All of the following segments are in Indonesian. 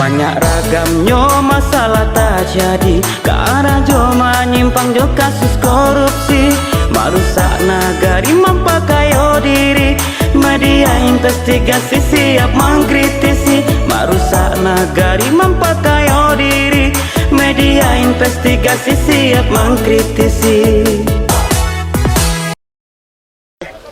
Banyak ragamnya masalah tak jadi, karena jo menyimpang jo kasus korupsi. Merusak nagari mempakai diri, media investigasi siap mengkritisi. Merusak nagari mempakai diri, media investigasi siap mengkritisi.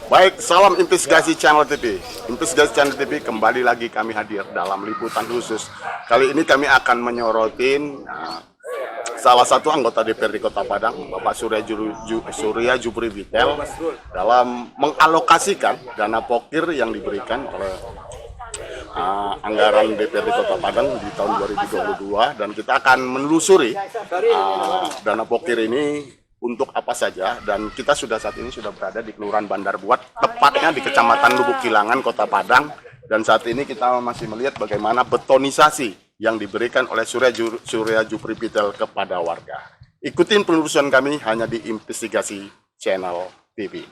Baik, salam Investigasi Channel TV. Investigasi Channel TV kembali lagi kami hadir dalam liputan khusus. Kali ini kami akan menyorotin salah satu anggota DPRD Kota Padang, Bapak Surya Jupri Vitel, dalam mengalokasikan dana pokir yang diberikan oleh anggaran DPRD Kota Padang di tahun 2022, dan kita akan menelusuri dana pokir ini untuk apa saja. Dan kita saat ini sudah berada di Kelurahan Bandar Buat, tepatnya di Kecamatan Lubuk Kilangan, Kota Padang. Dan saat ini kita masih melihat bagaimana betonisasi yang diberikan oleh Surya Jupri Vitel kepada warga. Ikutin penelusuran kami hanya di Investigasi Channel TV.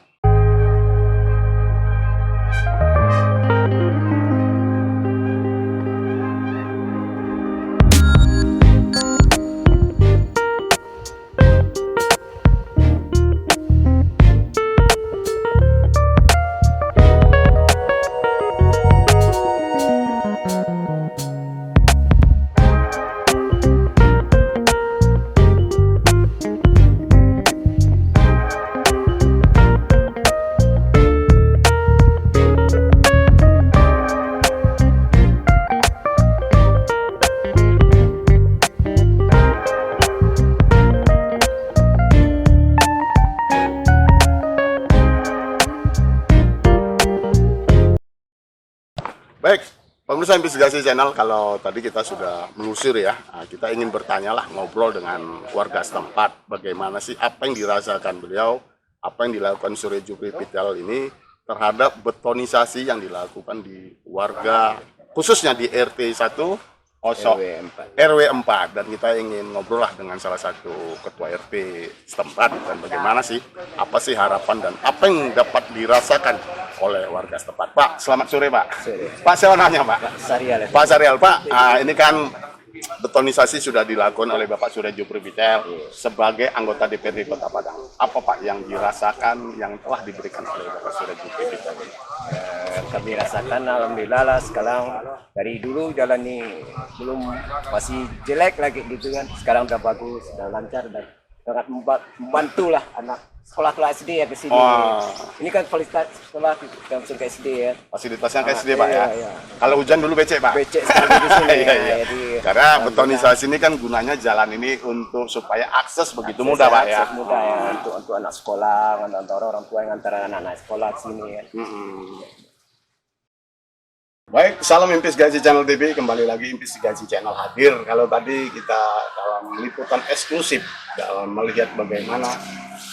Baik, pemirsa Investigasi Channel, kalau tadi kita sudah melusuri ya, kita ingin bertanya lah, ngobrol dengan warga setempat, bagaimana sih apa yang dirasakan beliau, apa yang dilakukan Surya Jupri Vitel ini terhadap betonisasi yang dilakukan di warga, khususnya di RT 1 RW 4, dan kita ingin ngobrol lah dengan salah satu ketua RT setempat, dan bagaimana sih, apa sih harapan dan apa yang dapat dirasakan oleh warga setempat. Pak, selamat sore Pak. Sore. Pak, siapa namanya Pak? Sarial. Pak Sarial. Pak, ini kan betonisasi sudah dilakukan oleh Bapak Surya Jupri Vitel sebagai anggota DPRD Kota Padang. Apa Pak yang dirasakan yang telah diberikan oleh Bapak Surya Jupri Vitel? Kami rasakan alhamdulillah lah, sekarang dari dulu jalan ini belum, masih jelek lagi gitu kan, sekarang udah bagus, udah lancar dan sangat membantu lah anak sekolah SD ya ke sini. Ini kan fasilitas sekolah langsung ke SD ya. Fasilitasnya ke SD Pak ya. Iya. Kalau hujan dulu becek Pak. Becek sekali di sini. Iya. Karena betonisasi ini kan gunanya jalan ini untuk supaya akses begitu mudah Pak ya. Akses mudah ya, untuk anak sekolah, untuk orang tua yang antara anak sekolah ke sini ya. Baik, salam Investigasi Channel TV, kembali lagi Investigasi Channel hadir. Kalau tadi kita dalam liputan eksklusif dalam melihat bagaimana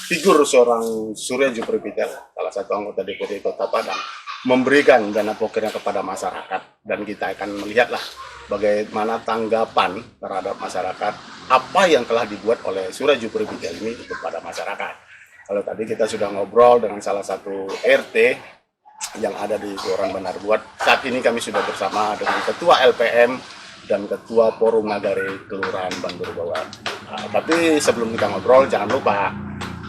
figur seorang Surya Jupri Vitel, salah satu anggota DPRD Kota Padang, memberikan dana pokirnya kepada masyarakat, dan kita akan melihatlah bagaimana tanggapan terhadap masyarakat apa yang telah dibuat oleh Surya Jupri Vitel ini kepada masyarakat. Kalau tadi kita sudah ngobrol dengan salah satu RT yang ada di Kelurahan Bandar Buat. Saat ini kami sudah bersama dengan Ketua LPM dan Ketua Forum Nagari Kelurahan Bandar Buat. Tapi sebelum kita ngobrol, jangan lupa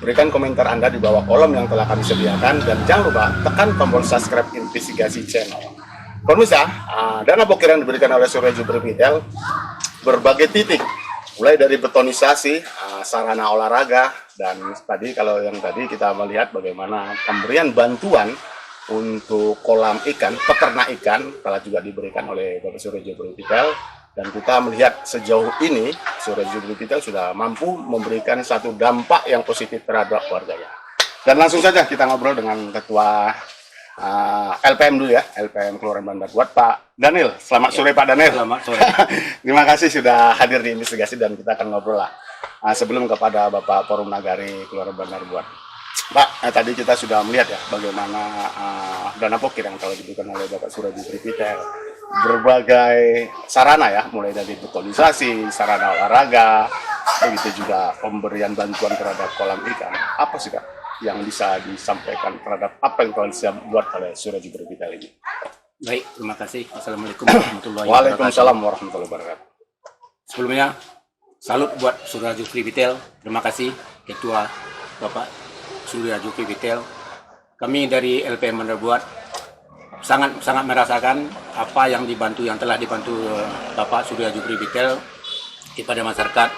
berikan komentar Anda di bawah kolom yang telah kami sediakan, dan jangan lupa tekan tombol subscribe Investigasi Channel. Pemirsa, dana pokir yang diberikan oleh Surya Jupri Vitel berbagai titik, mulai dari betonisasi, sarana olahraga, dan tadi kalau yang tadi kita melihat bagaimana pemberian bantuan untuk kolam ikan, peternak ikan telah juga diberikan oleh Bapak Surya Jupri Vitel, dan kita melihat sejauh ini Surya Jupri Vitel sudah mampu memberikan satu dampak yang positif terhadap warganya. Dan langsung saja kita ngobrol dengan Ketua LPM dulu ya, LPM Kelurahan Bandar Buat, Pak Daniel. Selamat sore Pak Daniel. Selamat sore. Terima kasih sudah hadir di Investigasi, dan kita akan ngobrol lah sebelum kepada Bapak Forum Nagari Kelurahan Bandar Buat. Pak, tadi kita sudah melihat ya bagaimana dana pokir yang telah diberikan oleh Bapak Surya Jupri Vitel, berbagai sarana ya, mulai dari betonisasi, sarana olahraga, begitu juga pemberian bantuan terhadap kolam ikan. Apa sih Kak yang bisa disampaikan terhadap apa yang telah dibuat oleh Surya Jupri Vitel ini? Baik, terima kasih. Assalamualaikum warahmatullahi wabarakatuh. Waalaikumsalam warahmatullahi wabarakatuh. Sebelumnya, salut buat Saudara Jufri Bitel. Terima kasih Ketua Bapak Surya Jufri Bitel. Kami dari LPM Bandar Buat sangat merasakan apa yang telah dibantu Bapak Surya Jufri Bitel kepada masyarakat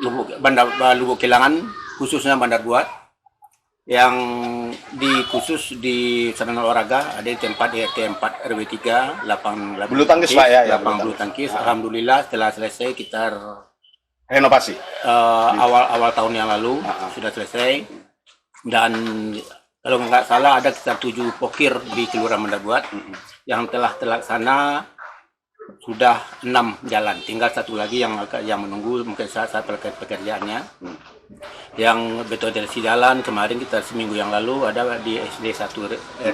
Lubuk Kilangan, khususnya Bandar Buat, yang khusus di sarana olahraga ada di tempat di RT 4 RW 3 lapang Bulu tangkis, Pak, ya, lapang bulu tangkis. Alhamdulillah setelah selesai sekitar Renovasi. awal tahun yang lalu sudah selesai, dan kalau nggak salah ada sekitar 7 pokir di Kelurahan Bandar Buat yang telah terlaksana, sudah 6 jalan, tinggal satu lagi yang menunggu mungkin saat pekerjaannya. Yang betodasi jalan kemarin kita seminggu yang lalu ada di SD 1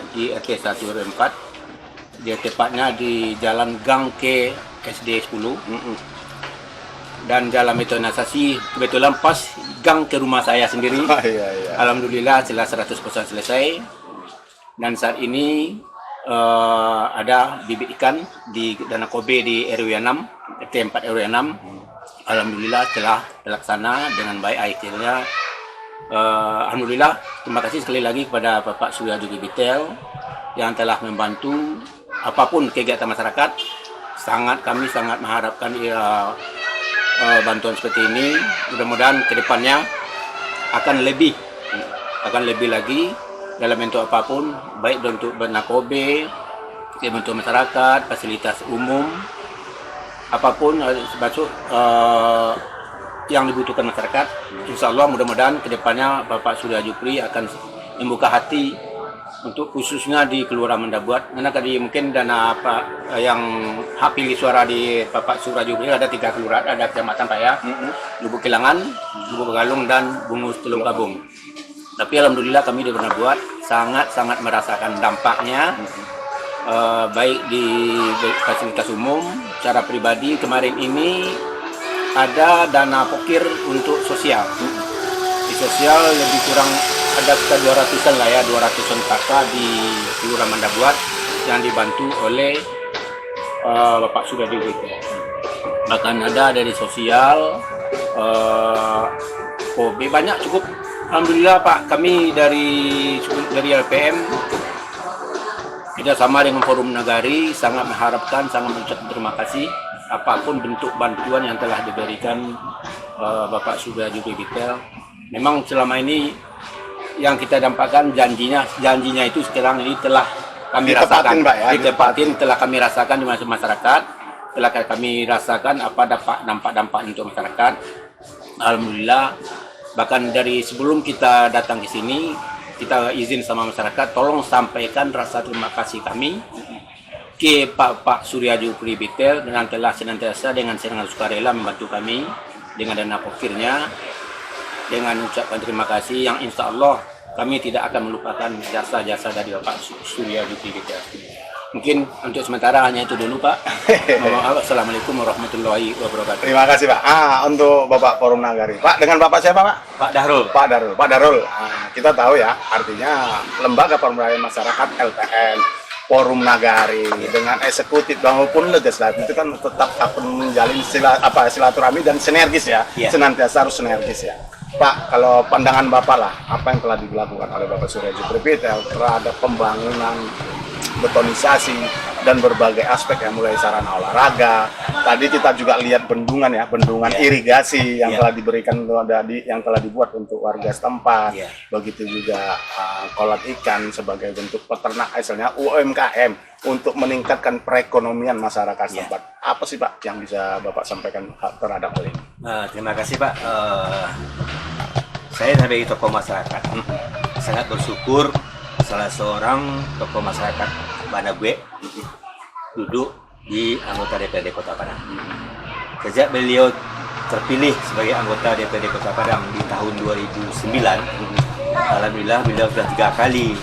di RT 1 RW 4, dia tepatnya di Jalan Gang ke SD 10, dan jalan betonisasi kebetulan pas gang ke rumah saya sendiri. Iya. Alhamdulillah setelah 100% selesai, dan saat ini ada bibit ikan di Danau Kobe di RW 6 RT 4 RW 6. Alhamdulillah telah terlaksana dengan baik akhirnya. Alhamdulillah, terima kasih sekali lagi kepada Bapak Surya Jufri Bitel yang telah membantu apapun kegiatan masyarakat. Kami sangat mengharapkan bantuan seperti ini. Mudah-mudahan kedepannya akan lebih lagi dalam bentuk apapun, baik bentuk bernakobe, bentuk masyarakat, fasilitas umum, apapun termasuk yang dibutuhkan masyarakat. Insya Allah mudah-mudahan kedepannya Bapak Surya Jufri akan membuka hati untuk khususnya di Kelurahan Bandar Buat, karena tadi mungkin dana yang hak pilih suara di Bapak Surya Jufri ada 3 kelurahan, ada kecamatan Pak ya, Lubuk Kilangan, Lubuk Begalung, dan Bungus Teluk Gabung. Tapi alhamdulillah kami di Bandar Buat sangat merasakan dampaknya. Baik di fasilitas umum, secara pribadi kemarin ini ada dana pokir untuk sosial. Di sosial lebih kurang ada sekitar 200-an lah ya, 200-an kakak di Kelurahan Bandar Buat yang dibantu oleh Bapak Surya Jufri. Bahkan ada dari sosial, banyak cukup. Alhamdulillah Pak, kami dari LPM kita sama dengan Forum Nagari sangat mengharapkan, sangat mengucapkan terima kasih apapun bentuk bantuan yang telah diberikan Bapak Surya Jufri Bitel. Memang selama ini yang kita dampakkan janjinya itu sekarang ini telah kami rasakan, Pak, ya? Ditepatin, telah kami rasakan di masyarakat, telah kami rasakan apa dampak untuk masyarakat. Alhamdulillah, bahkan dari sebelum kita datang ke sini, kita izin sama masyarakat, tolong sampaikan rasa terima kasih kami ke Pak Surya Jufri Bitel dengan telah senantiasa dengan senang sukarela membantu kami dengan dana pokirnya, dengan ucapan terima kasih yang insya Allah kami tidak akan melupakan jasa-jasa dari Bapak Surya Jufri Bitel. Mungkin untuk sementara hanya itu dulu Pak. Assalamualaikum warahmatullahi wabarakatuh. Terima kasih Pak. Untuk Bapak Forum Nagari. Pak, dengan Bapak siapa Pak? Pak Dahrul. Pak Darul. Kita tahu ya, artinya Lembaga Pemberdayaan Masyarakat LPM, Forum Nagari dengan eksekutif maupun legislatif itu kan tetap akan menjalin silaturahmi dan sinergis ya. Senantiasa harus sinergis ya. Pak, kalau pandangan Bapak lah, apa yang telah dilakukan oleh Bapak Surya Jufri Bitel terhadap pembangunan betonisasi dan berbagai aspek yang mulai sarana olahraga. Tadi kita juga lihat bendungan ya, bendungan irigasi yang telah diberikan yang telah dibuat untuk warga setempat. Begitu juga kolam ikan sebagai bentuk peternak, hasilnya UMKM untuk meningkatkan perekonomian masyarakat setempat. Apa sih Pak yang bisa Bapak sampaikan terhadap hal ini? Terima kasih Pak. Saya sebagai tokoh masyarakat sangat bersyukur salah seorang tokoh masyarakat Banagwe duduk di anggota DPRD Kota Padang. Sejak beliau terpilih sebagai anggota DPRD Kota Padang di tahun 2009, alhamdulillah beliau sudah 3 kali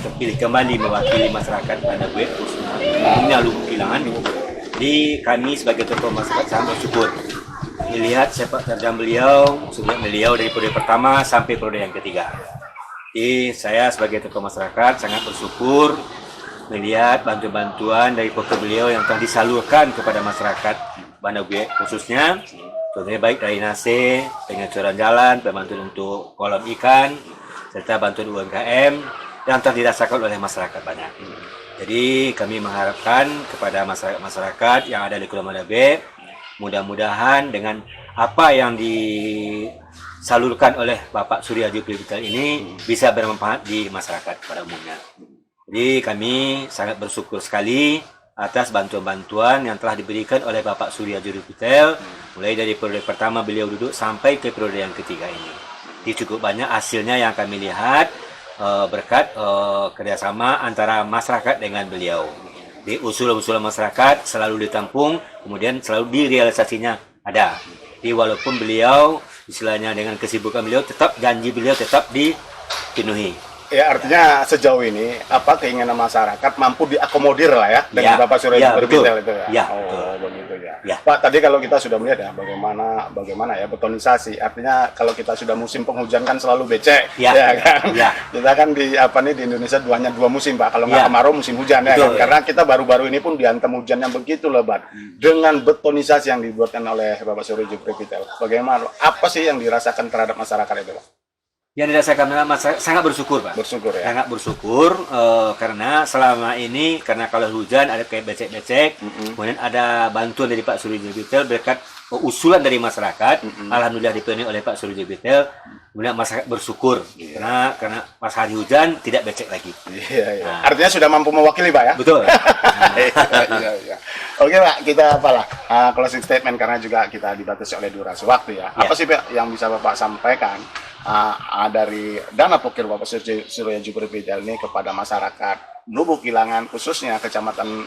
terpilih kembali mewakili masyarakat Banagwe, khususnya Lubuk Kilangan. Jadi kami sebagai tokoh masyarakat sangat bersyukur melihat sepak terjang beliau sejak beliau dari periode pertama sampai periode yang ketiga. Jadi saya sebagai tokoh masyarakat sangat bersyukur melihat bantuan-bantuan dari pokok beliau yang telah disalurkan kepada masyarakat Banda Gue, khususnya contohnya baik dari nasi, pengecoran jalan, bantuan untuk kolam ikan, serta bantuan UMKM yang telah dirasakan oleh masyarakat banyak. Jadi kami mengharapkan kepada masyarakat yang ada di Kepulauan Banda Gue, mudah-mudahan dengan apa yang disalurkan oleh Bapak Surya Djupri Bitel ini bisa bermanfaat di masyarakat pada umumnya. Jadi kami sangat bersyukur sekali atas bantuan-bantuan yang telah diberikan oleh Bapak Surya Djupri Bitel mulai dari periode pertama beliau duduk sampai ke periode yang ketiga ini. Jadi cukup banyak hasilnya yang kami lihat berkat kerjasama antara masyarakat dengan beliau. Di usul-usul masyarakat selalu ditampung, kemudian selalu direalisasinya ada. Jadi walaupun beliau istilahnya dengan kesibukan beliau tetap janji beliau tetap dipenuhi. Ya artinya sejauh ini apa keinginan masyarakat mampu diakomodir lah ya dengan Bapak Surya Djupri Bitel itu ya. Ya, oh begitu ya. Ya. Pak tadi kalau kita sudah melihat ya bagaimana ya betonisasi. Artinya kalau kita sudah musim penghujan kan selalu becek ya kan. Ya. Kita kan di Indonesia hanya 2 musim Pak. Kalau nggak kemarau musim hujan ya kan? Karena kita baru-baru ini pun dihantam hujan yang begitu lebat. Dengan betonisasi yang dibuatkan oleh Bapak Surya Djupri Bitel. Bagaimana? Apa sih yang dirasakan terhadap masyarakat itu Pak? Yang dirasakan masyarakat sangat bersyukur Pak. Bersyukur ya. Sangat bersyukur karena selama ini karena kalau hujan ada kayak becek-becek, kemudian ada bantuan dari Pak Surya Djupri Bitel berkat usulan dari masyarakat, alhamdulillah dipenuhi oleh Pak Surya Djupri Bitel, kemudian masyarakat bersyukur karena pas hari hujan tidak becek lagi. Iya. Nah. Artinya sudah mampu mewakili Pak ya. Betul. Iya. Oke Pak, kita apalah closing statement karena juga kita dibatasi oleh durasi waktu ya. Apa sih Pak yang bisa Bapak sampaikan dari dana pokir Bapak Surya Djupri Bitel ini kepada masyarakat Lubuk Kilangan khususnya kecamatan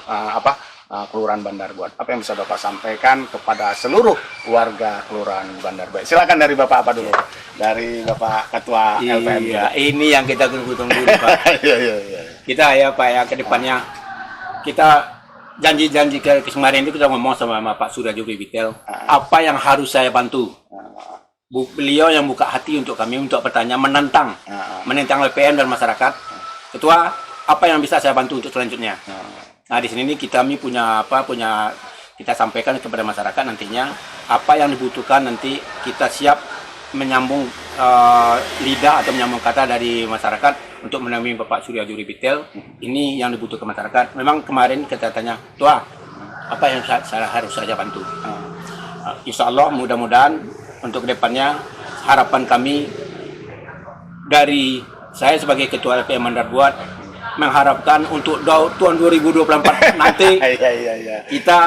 Kelurahan Bandar Buat. Apa yang bisa Bapak sampaikan kepada seluruh warga Kelurahan Bandar Buat? Silakan dari Bapak apa dulu? Dari Bapak Ketua LPM. Iya, ini yang kita tunggu-tunggu Pak. Iya. Kita ya Pak ya ke depannya kita janji-janji kemarin itu kita ngomong sama Pak Surya Djupri Bitel apa yang harus saya bantu. Beliau yang buka hati untuk kami untuk bertanya menentang LPM dan masyarakat. Ketua, apa yang bisa saya bantu untuk selanjutnya? Nah di sini kami punya kita sampaikan kepada masyarakat nantinya apa yang dibutuhkan nanti kita siap menyambung lidah atau menyambung kata dari masyarakat untuk menemui Bapak Surya Djupri Bitel. Ini yang dibutuhkan masyarakat. Memang kemarin kita tanya, Tua, apa yang harus saya bantu? Insya Allah mudah-mudahan untuk kedepannya harapan kami dari saya sebagai Ketua LPM Bandar Buat mengharapkan untuk tahun 2024 nanti kita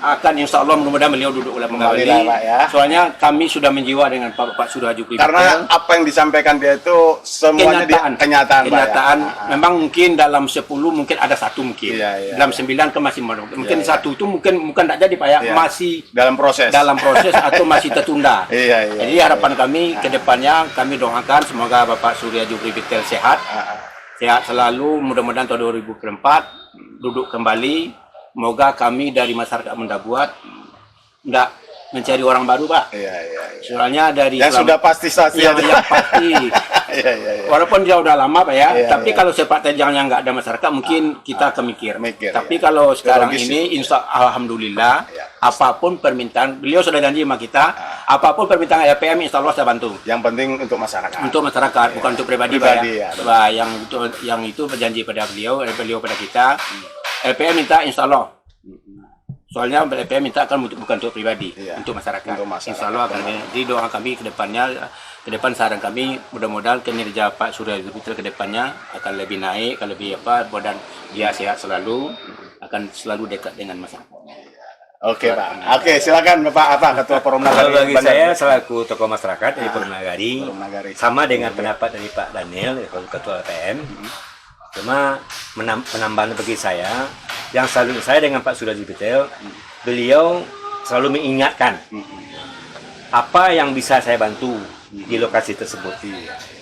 akan insya Allah mudah-mudahan beliau duduk ulang kembali. Ya. Soalnya kami sudah menjiwa dengan Pak Surya Djupri Bitel. Karena apa yang disampaikan dia itu semuanya kenyataan. Ya. Memang mungkin dalam 10 mungkin ada satu mungkin. Dalam 9 kan masih mungkin satu itu mungkin tak jadi Pak ya. Masih dalam proses atau masih tertunda. Jadi harapan kami ke depannya kami doakan semoga Bapak Surya Djupri Bitel sehat selalu, mudah-mudahan tahun 2024 duduk kembali. Semoga kami dari masyarakat Bandar Buat tidak mencari orang baru Pak. Soalnya dari yang sudah pasti yang pasti. Walaupun dia udah lama Pak ya, tapi kalau sepak terjang yang nggak ada masyarakat mungkin kita kemikir. Tapi kalau sekarang ini alhamdulillah apapun permintaan beliau sudah janji sama kita, apapun permintaan LPM insya Allah saya bantu. Yang penting untuk masyarakat. Untuk masyarakat, bukan untuk pribadi Pak ya. Yang itu berjanji pada beliau pada kita. LPM minta insya Allah. Soalnya LPM minta kan bukan untuk pribadi, untuk masyarakat. Insya Allah akan. Jadi doa kami ke depan saran kami mudah-mudahan kinerja Pak Surya Djupri Bitel ke depannya akan lebih naik, akan lebih dan dia sehat selalu, akan selalu dekat dengan masyarakat. Oke Pak. Oke silakan Bapak Ketua Forum Nagari. Bagi saya selaku tokoh masyarakat dari Forum Nagari, sama dengan pendapat dari Pak Daniel, Ketua LPM. Cuma menambahkan bagi saya, yang selalu saya dengan Pak Surya Djupri Bitel, beliau selalu mengingatkan apa yang bisa saya bantu di lokasi tersebut.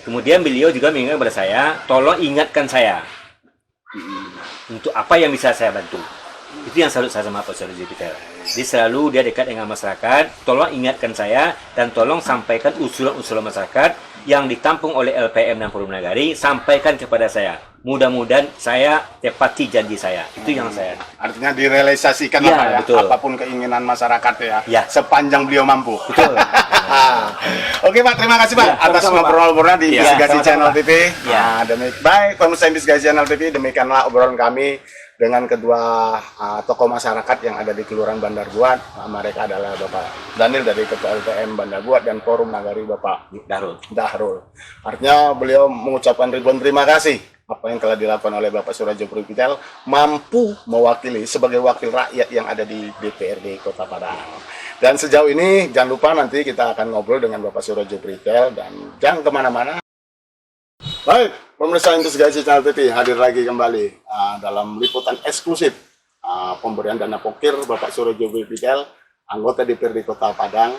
Kemudian beliau juga mengingatkan kepada saya, tolong ingatkan saya untuk apa yang bisa saya bantu. Itu yang selalu saya sama Pak Surya Djupri Bitel. Jadi selalu dia dekat dengan masyarakat, tolong ingatkan saya dan tolong sampaikan usulan-usulan masyarakat yang ditampung oleh LPM dan Forum Nagari, sampaikan kepada saya. Mudah-mudahan saya tepati janji saya. Itu yang saya. Artinya direalisasikan Ya, apa ya? betul. Apapun keinginan masyarakat ya. Ya. Sepanjang beliau mampu. Betul. Oke Pak, terima kasih Pak Ya, atas sama-sama, Pak. ngobrol-ngobrolnya di Ya, Investigasi sama-sama, Channel Pak. TV. Ya. Baik, pemirsa Investigasi Channel TV, demikianlah obrolan kami dengan kedua tokoh masyarakat yang ada di Kelurahan Bandar Buat. Mereka adalah Bapak Daniel dari Ketua LPM Bandar Buat dan Forum Nagari Bapak Dahrul. Artinya beliau mengucapkan ribuan terima kasih apa yang telah dilakukan oleh Bapak Suradjo Pripitel, mampu mewakili sebagai wakil rakyat yang ada di DPRD Kota Padang. Dan sejauh ini jangan lupa nanti kita akan ngobrol dengan Bapak Suradjo Pripitel dan jangan kemana-mana. Baik, pemirsa Investigasi Channel TV hadir lagi kembali dalam liputan eksklusif pemberian dana pokir Bapak Suradjo Pripitel, anggota DPRD Kota Padang,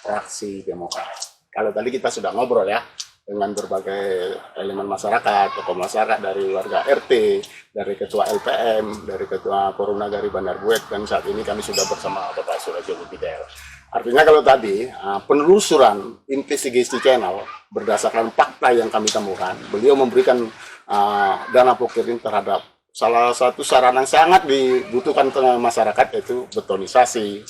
fraksi Demokrat. Kalau tadi kita sudah ngobrol ya dengan berbagai elemen masyarakat, tokoh masyarakat dari warga RT, dari Ketua LPM, dari Ketua Forum Nagari Bandar Buet, dan saat ini kami sudah bersama Bapak Suradjo Pripitel. Artinya kalau tadi penelusuran Investigasi Channel berdasarkan fakta yang kami temukan, beliau memberikan dana pokir ini terhadap salah satu sarana yang sangat dibutuhkan masyarakat, yaitu betonisasi,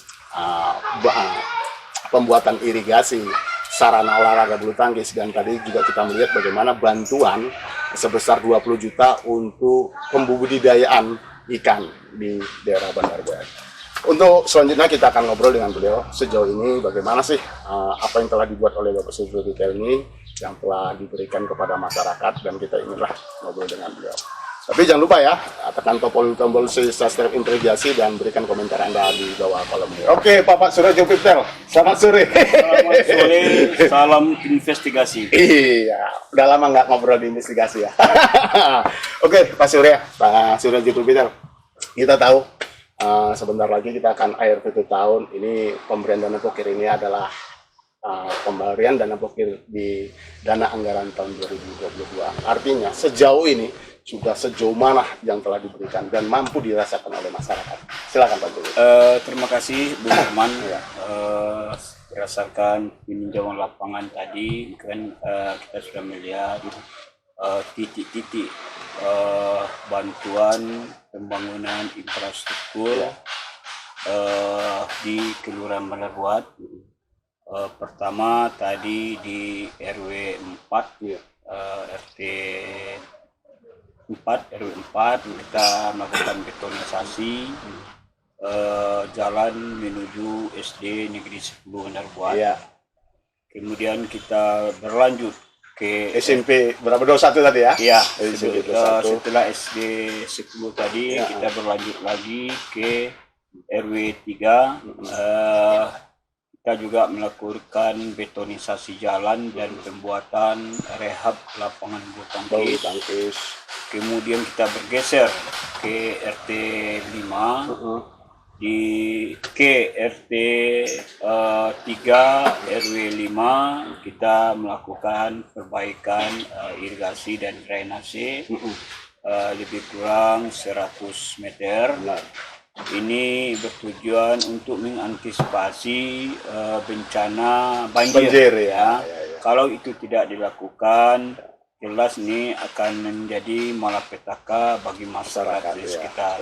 pembuatan irigasi, sarana olahraga bulu tangkis, dan tadi juga kita melihat bagaimana bantuan sebesar 20 juta untuk pembudidayaan ikan di daerah Bandar Buet. Untuk selanjutnya kita akan ngobrol dengan beliau sejauh ini bagaimana sih apa yang telah dibuat oleh Bapak Suradjo Pripitel ini yang telah diberikan kepada masyarakat, dan kita inilah ngobrol dengan beliau. Tapi jangan lupa ya, tekan tombol subscribe Investigasi dan berikan komentar Anda di bawah kolom ini. Oke, Bapak Suradjo Pripitel, selamat sore. Selamat sore, salam investigasi. Iya, udah lama nggak ngobrol di investigasi ya. Oke, Pak Suradjo Pripitel, kita tahu sebentar lagi kita akan akhir 1 tahun. Ini pemberian dana pokir ini adalah pemberian dana pokir di dana anggaran tahun 2022. Artinya sejauh ini sudah sejauh mana yang telah diberikan dan mampu dirasakan oleh masyarakat. Silakan Pak Juri. Terima kasih Bu Herman. Berdasarkan peninjauan lapangan tadi kan kita sudah melihat titik-titik bantuan pembangunan infrastruktur di Kelurahan Bandar Buat. Pertama tadi di RW 4 RT 4 RW 4 kita melakukan betonisasi jalan menuju SD Negeri 10 Bandar Buat. Ya. Kemudian kita berlanjut ke SMP berapa 21 tadi ya? Iya, SMP 21. setelah SD 10 tadi Ya. kita berlanjut lagi ke RW 3. Kita juga melakukan betonisasi jalan dan pembuatan rehab lapangan bulu Bulu tangkis. tangkis. Kemudian kita bergeser ke RT 5 ke RT 3 RW 5 kita melakukan perbaikan irigasi dan drainase lebih kurang 100 meter. Benar. Ini bertujuan untuk mengantisipasi bencana banjir, Banjir, ya. Kalau itu tidak dilakukan, jelas ini akan menjadi malapetaka bagi masyarakat di sekitar.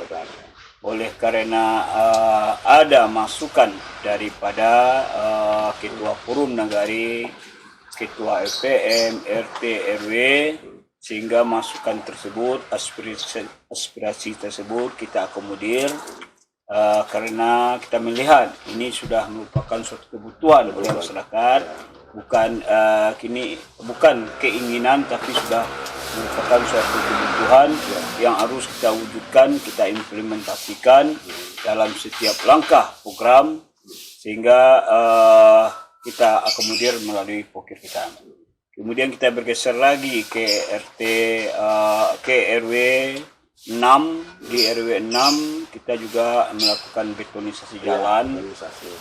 Oleh karena ada masukan daripada Ketua Forum Nagari, Ketua LPM, RT, RW, sehingga masukan tersebut, aspirasi tersebut kita akomodir karena kita melihat ini sudah merupakan suatu kebutuhan bagi masyarakat, bukan keinginan, tapi sudah merupakan suatu kebutuhan yang harus kita wujudkan, kita implementasikan dalam setiap langkah program, sehingga kita akomodir melalui pokir kita. Kemudian kita bergeser lagi ke RW 6. Di RW 6 kita juga melakukan betonisasi jalan,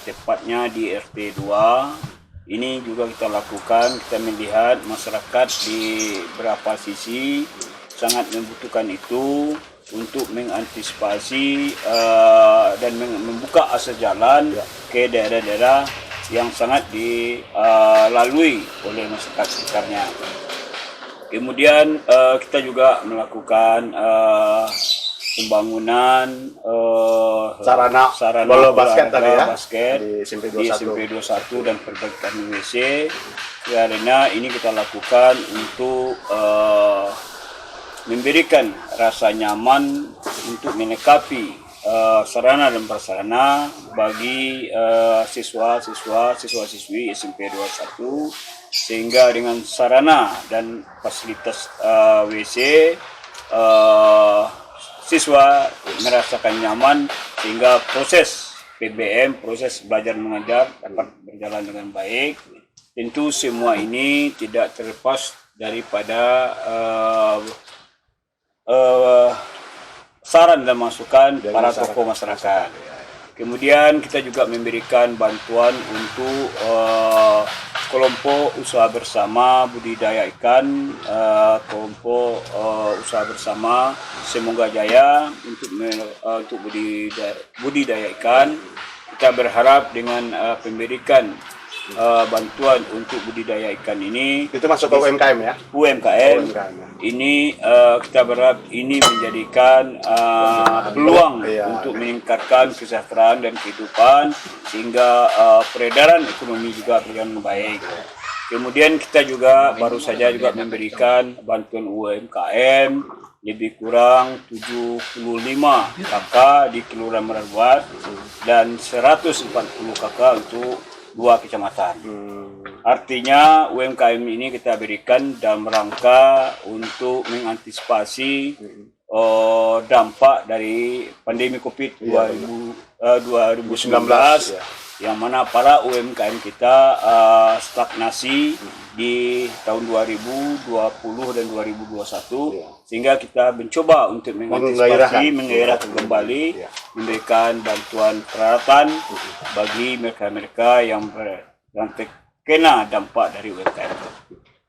tepatnya di RT 2. Ini juga kita lakukan, kita melihat masyarakat di beberapa sisi sangat membutuhkan itu untuk mengantisipasi dan membuka akses jalan ke daerah-daerah yang sangat dilalui oleh masyarakat sekitarnya. Kemudian kita juga melakukan pembangunan Sarana bola basket tadi ya, basket di SMP di 21. SMP 21 dan perbaikan WC, karena ini kita lakukan untuk memberikan rasa nyaman untuk melengkapi sarana dan prasarana bagi siswa-siswi SMP 21, sehingga dengan sarana dan fasilitas WC siswa merasakan nyaman, sehingga proses PBM, proses belajar mengajar dapat berjalan dengan baik. Tentu semua ini tidak terlepas daripada saran dan masukan para tokoh masyarakat. Kemudian kita juga memberikan bantuan untuk kelompok usaha bersama budidaya ikan, kelompok usaha bersama Semoga Jaya untuk budidaya ikan. Kita berharap dengan pemberikan bantuan untuk budidaya ikan ini, Itu masuk ke UMKM ya? UMKM UMKM. ini kita berharap ini menjadikan peluang untuk meningkatkan kesejahteraan dan kehidupan, sehingga peredaran ekonomi juga berjalan baik. Kemudian kita juga baru saja juga memberikan bantuan UMKM lebih kurang 75 kakak di Kelurahan Meranbuat dan 140 kakak untuk 2 kecamatan. Artinya UMKM ini kita berikan dalam rangka untuk mengantisipasi dampak dari pandemi COVID 2019, yang mana para UMKM kita stagnasi di tahun 2020 dan 2021, sehingga kita mencoba untuk mengantisipasi, menggairahkan kembali, memberikan bantuan peralatan bagi mereka-mereka yang terkena dampak dari UMKM.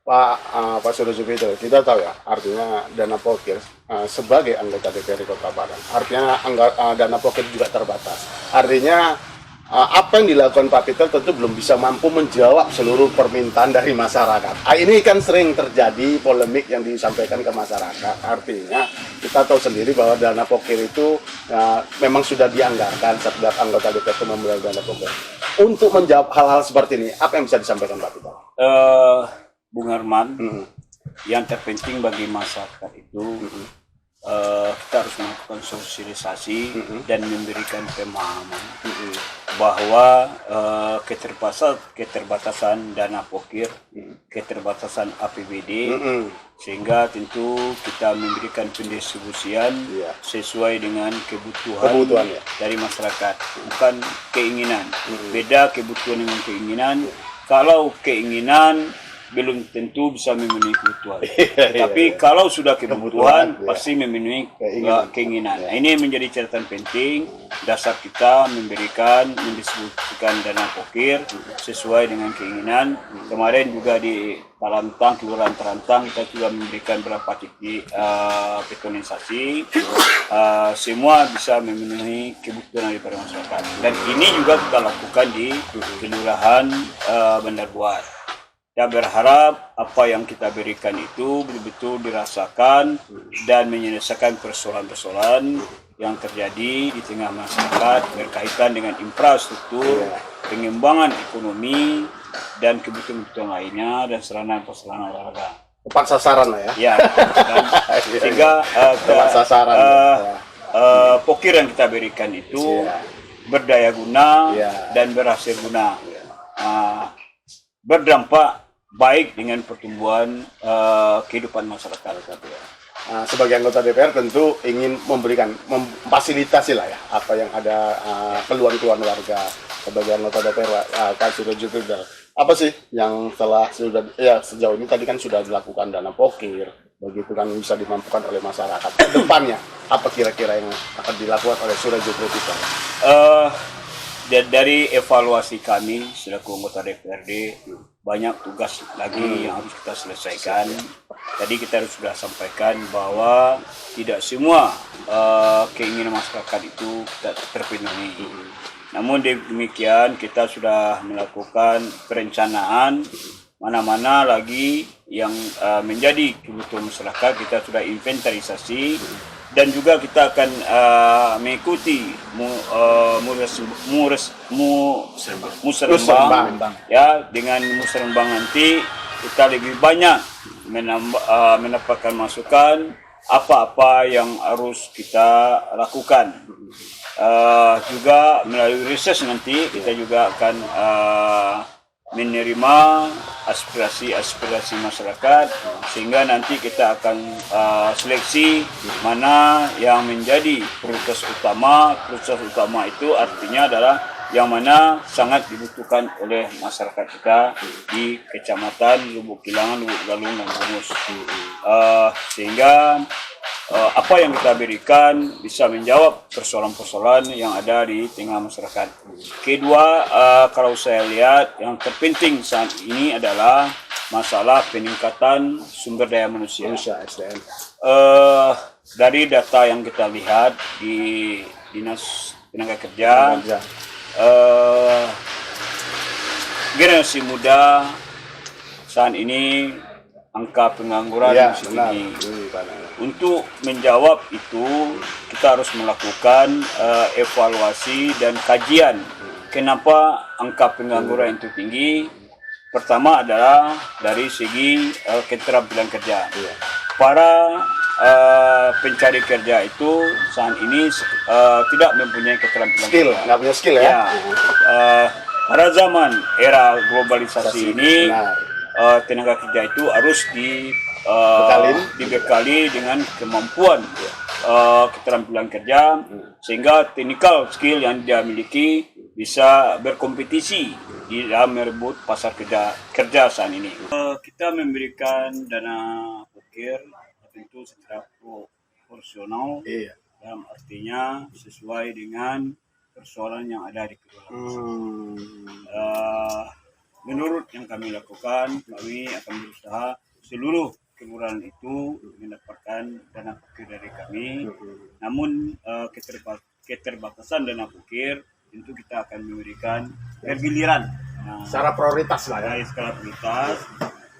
Pak Surojuki, kita tahu ya, artinya dana pokir sebagai anggota DPRD Kota Padang, artinya dana pokir juga terbatas. Artinya apa yang dilakukan Pak Peter tentu belum bisa mampu menjawab seluruh permintaan dari masyarakat. Ini kan sering terjadi polemik yang disampaikan ke masyarakat. Artinya kita tahu sendiri bahwa dana pokir itu memang sudah dianggarkan setiap anggota DPR itu memiliki dana pokir. Untuk menjawab hal-hal seperti ini, apa yang bisa disampaikan Pak Peter? Bung Herman, yang terpenting bagi masyarakat itu kita harus melakukan sosialisasi dan memberikan pemahaman bahwa keterbatasan dana pokir, keterbatasan APBD, sehingga tentu kita memberikan pendistribusian sesuai dengan kebutuhan dari masyarakat, bukan keinginan. Beda kebutuhan dengan keinginan. Kalau keinginan belum tentu bisa memenuhi kebutuhan. Tapi kalau sudah kebutuhan pasti memenuhi keinginan. Nah, ini menjadi catatan penting dasar kita mendistribusikan dana pokir sesuai dengan keinginan. Kemarin juga di Tarantang, Kelurahan Tarantang, kita juga memberikan beberapa titik betonisasi. Semua bisa memenuhi kebutuhan daripada masyarakat. Dan ini juga kita lakukan di Kelurahan Bandar Buat. Kita berharap apa yang kita berikan itu betul-betul dirasakan dan menyelesaikan persoalan-persoalan yang terjadi di tengah masyarakat berkaitan dengan infrastruktur, pengembangan ekonomi, dan kebutuhan-kebutuhan lainnya, dan sarana-prasarana olahraga. Tepat sasaran lah ya? Ya, sehingga pokir yang kita berikan itu berdaya guna dan berhasil guna. Berdampak baik dengan pertumbuhan kehidupan masyarakat. Sebagai anggota DPR tentu ingin memberikan, memfasilitasi lah ya apa yang ada keluhan-keluhan warga. Sebagai anggota DPR, Pak Surojuki, apa sih yang sejauh ini tadi kan sudah dilakukan dana pokir, begitu kan bisa dimampukan oleh masyarakat. Kedepannya apa kira-kira yang akan dilakukan oleh Surojuki kita? Dari evaluasi kami selaku anggota DPRD, banyak tugas lagi yang harus kita selesaikan. Tadi kita sudah sampaikan bahwa tidak semua keinginan masyarakat itu tidak terpenuhi. Namun demikian kita sudah melakukan perencanaan mana-mana lagi yang menjadi kebutuhan masyarakat. Kita sudah inventarisasi dan juga kita akan mengikuti musrembang ya. Dengan musrembang nanti kita lebih banyak mendapatkan masukan apa-apa yang harus kita lakukan. Juga melalui riset nanti kita juga akan menerima aspirasi masyarakat, sehingga nanti kita akan seleksi mana yang menjadi prioritas utama. Prioritas utama itu artinya adalah yang mana sangat dibutuhkan oleh masyarakat kita di Kecamatan Lubuk Kilangan, Lubuk Galung, dan Bungus. Sehingga apa yang kita berikan bisa menjawab persoalan-persoalan yang ada di tengah masyarakat. Kedua, kalau saya lihat yang terpenting saat ini adalah masalah peningkatan sumber daya manusia. SDM. Dari data yang kita lihat di Dinas Tenaga Kerja, generasi muda saat ini angka pengangguran masih tinggi. Untuk menjawab itu, kita harus melakukan evaluasi dan kajian. Kenapa angka pengangguran itu tinggi? Pertama adalah dari segi keterampilan kerja. Para pencari kerja itu saat ini tidak mempunyai keterampilan kerja. Nggak punya skill ya? Pada zaman era globalisasi ini, tenaga kerja itu harus dibekali dengan kemampuan keterampilan kerja, sehingga technical skill yang dia miliki bisa berkompetisi di dalam merebut pasar kerja saat ini. Kita memberikan dana ukir tentu secara proporsional, dalam artinya sesuai dengan persoalan yang ada di kelurahan. Menurut yang kami lakukan, kami akan berusaha seluruh kelurahan itu mendapatkan dana ukir dari kami. Namun keterbatasan dana ukir, tentu kita akan memberikan bergiliran. Secara prioritas lah ya. Skala prioritas,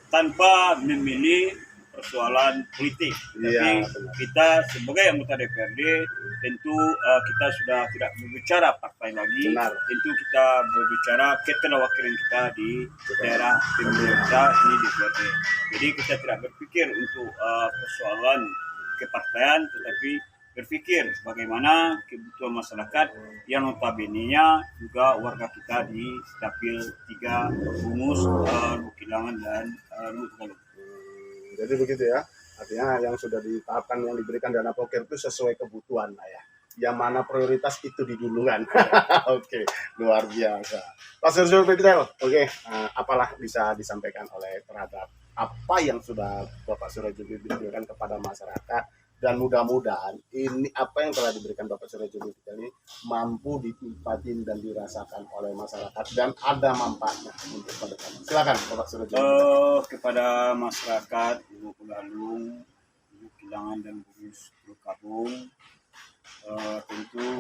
tanpa memilih persoalan politik. Tapi kita sebagai anggota DPRD tentu kita sudah tidak berbicara partai lagi. Tentu kita berbicara keterwakilan kita di daerah pemilihan kita di DPRD. Jadi kita tidak berpikir untuk persoalan kepartaian, tetapi berpikir bagaimana kebutuhan masyarakat yang notabene-nya juga warga kita di Dapil 3, Bungus, Lubuk Kilangan, dan Lubuk Galung. Jadi begitu ya, artinya yang sudah ditetapkan, yang diberikan dana poker itu sesuai kebutuhan lah ya. Yang mana prioritas itu didulukan. Oke, luar biasa. Pak Suryo Pipitel, apalah bisa disampaikan oleh terhadap apa yang sudah Bapak Suryo berikan kepada masyarakat, dan mudah-mudahan ini apa yang telah diberikan Bapak Suryo ini mampu dinikmati dan dirasakan oleh masyarakat dan ada manfaatnya untuk pada kami. Silakan Bapak Suryo. Kepada masyarakat Lubuk Galung, Lubuk Kilangan, dan Bungus Kabung, tentu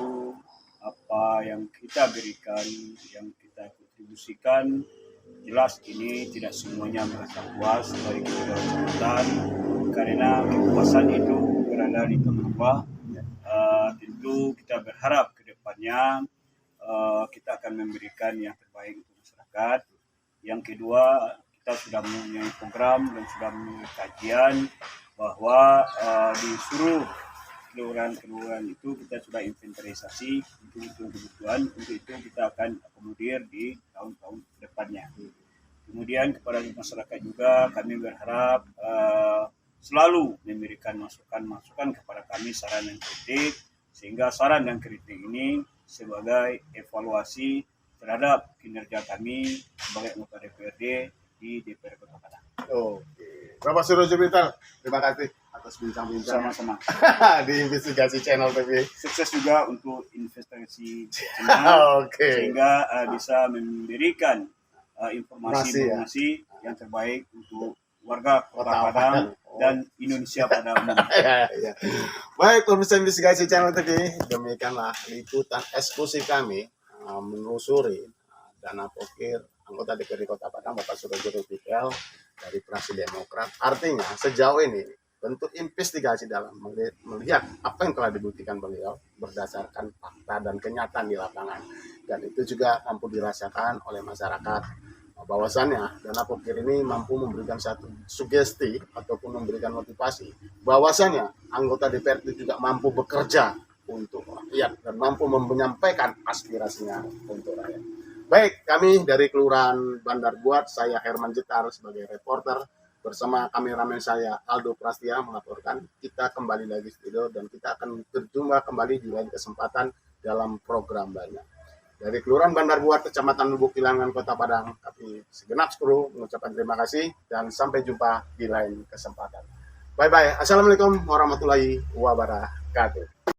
apa yang kita berikan, yang kita kontribusikan, jelas ini tidak semuanya merasa puas dari kedua kecamatan, karena kepuasan itu berada di bawah. Tentu kita berharap ke depannya kita akan memberikan yang terbaik untuk masyarakat. Yang kedua, kita sudah mempunyai program dan sudah mempunyai kajian bahwa di seluruh kelurahan-kelurahan itu kita sudah inventarisasi untuk kebutuhan. Untuk itu kita akan akomodir di tahun-tahun depannya. Kemudian kepada masyarakat juga kami berharap selalu memberikan masukan-masukan kepada kami, saran dan kritik, sehingga saran dan kritik ini sebagai evaluasi terhadap kinerja kami sebagai anggota DPRD di DPR Kota Padang. Oke, Bapak Suryo Pipitel, terima kasih atas bincang-bincang Sama-sama. di Investigasi Channel TV. Sukses juga untuk investasi channel, sehingga bisa memberikan informasi yang terbaik untuk warga Kota Padang dan Indonesia pada umumnya. Baik, pemirsa Investigasi Channel TV, demikianlah liputan eksklusif kami menelusuri dana pokir anggota DPRD Kota Padang Bapak Surojo Rupikel dari fraksi Demokrat. Artinya sejauh ini bentuk investigasi dalam melihat apa yang telah dibuktikan beliau berdasarkan fakta dan kenyataan di lapangan, dan itu juga mampu dirasakan oleh masyarakat bahwasannya dana pokir ini mampu memberikan satu sugesti ataupun memberikan motivasi bahwasannya anggota DPR itu juga mampu bekerja untuk rakyat dan mampu menyampaikan aspirasinya untuk rakyat. Baik, kami dari Kelurahan Bandar Buat, saya Herman Jetar sebagai reporter bersama kameramen saya Aldo Prastia melaporkan. Kita kembali lagi studio dan kita akan berjumpa kembali di lain kesempatan dalam program lainnya. Dari Kelurahan Bandar Buat, Kecamatan Lubuk Kilangan, Kota Padang, kami segenap kru mengucapkan terima kasih dan sampai jumpa di lain kesempatan. Bye-bye. Assalamualaikum warahmatullahi wabarakatuh.